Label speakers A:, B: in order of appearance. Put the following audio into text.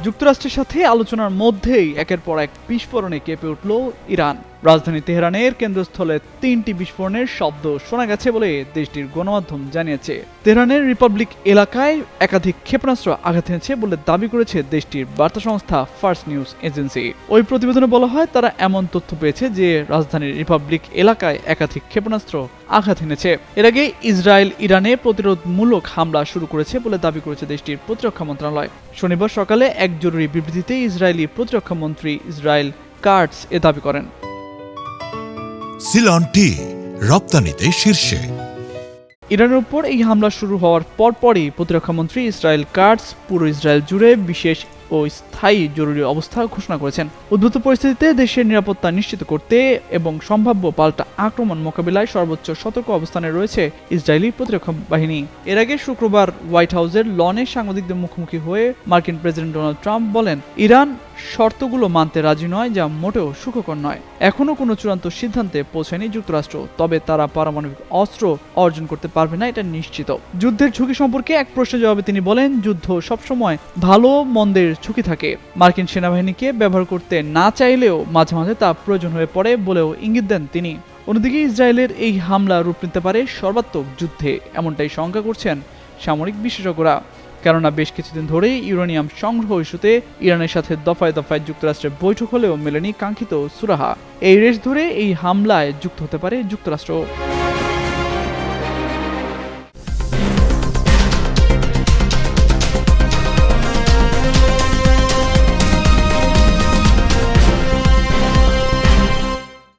A: যুক্তরাষ্ট্রের সাথে আলোচনার মধ্যেই একের পর এক বিস্ফোরণে কেঁপে উঠল ইরান। রাজধানী তেহরানের কেন্দ্রস্থলে 3টি বিস্ফোরণের শব্দ শোনা গেছে বলে দেশটির গণমাধ্যম জানিয়েছে। তেহরানের রিপাবলিক এলাকায় একাধিক ক্ষেপণাস্ত্র আঘাত এনেছে বলে দাবি করেছে দেশটির বার্তা সংস্থা ফার্স্ট নিউজ এজেন্সি। ওই প্রতিবেদনে বলা হয়, তারা এমন তথ্য পেয়েছে যে রাজধানীর রিপাবলিক এলাকায় একাধিক ক্ষেপণাস্ত্র আঘাত এনেছে। এর আগে ইসরায়েল ইরানে প্রতিরোধমূলক হামলা শুরু করেছে বলে দাবি করেছে দেশটির প্রতিরক্ষা মন্ত্রণালয়। শনিবার সকালে এক জরুরি বিবৃতিতে ইসরায়েলি প্রতিরক্ষা মন্ত্রী ইসরায়েল কাটস এ দাবি করেন।
B: সিলন টি রপ্তানিতে শীর্ষে।
A: ইরানের উপর এই হামলা শুরু হওয়ার পরপরই প্রতিরক্ষামন্ত্রী ইসরায়েল কাটস পুরো ইসরায়েল জুড়ে বিশেষ ও স্থায়ী জরুরি অবস্থা ঘোষণা করেছেন। উদ্ভূত পরিস্থিতিতে দেশের নিরাপত্তা নিশ্চিত করতে এবং সম্ভাব্য পাল্টা আক্রমণ মোকাবিলায় সর্বোচ্চ সতর্ক অবস্থানে রয়েছে ইসরায়েলি প্রতিরক্ষা বাহিনী। এর আগে শুক্রবার হোয়াইট হাউসের লনে সাংবাদিকদের মুখোমুখি হয়ে মার্কিন প্রেসিডেন্ট ডোনাল্ড ট্রাম্প বলেন, ইরান শর্তগুলো মানতে রাজি নয়, যা মোটেও সুখকর নয়। এখনও কোনো চূড়ান্ত সিদ্ধান্তে পৌঁছায়নি যুক্তরাষ্ট্র, তবে তারা পারমাণবিক অস্ত্র অর্জন করতে পারবে না, এটা নিশ্চিত। যুদ্ধের ঝুঁকি সম্পর্কে এক প্রশ্নের জবাবে তিনি বলেন, যুদ্ধ সবসময় ভালো মন্দের ঝুঁকি থাকে। মার্কিন সেনাবাহিনীকে ব্যবহার করতে না চাইলেও মাঝে মাঝে তা প্রয়োজন হয়ে পড়ে বলেও ইঙ্গিত দেন তিনি। অন্যদিকে ইসরায়েলের এই হামলা রূপ নিতে পারে সর্বাত্মক যুদ্ধে, এমনটাই শঙ্কা করছেন সামরিক বিশেষজ্ঞরা। কেননা বেশ কিছুদিন ধরেই ইউরেনিয়াম সংগ্রহ ইস্যুতে ইরানের সাথে দফায় দফায় যুক্তরাষ্ট্রের বৈঠক হলেও মেলেনি কাঙ্ক্ষিত সুরাহা। এই রেশ ধরে এই হামলায় যুক্ত হতে পারে যুক্তরাষ্ট্র।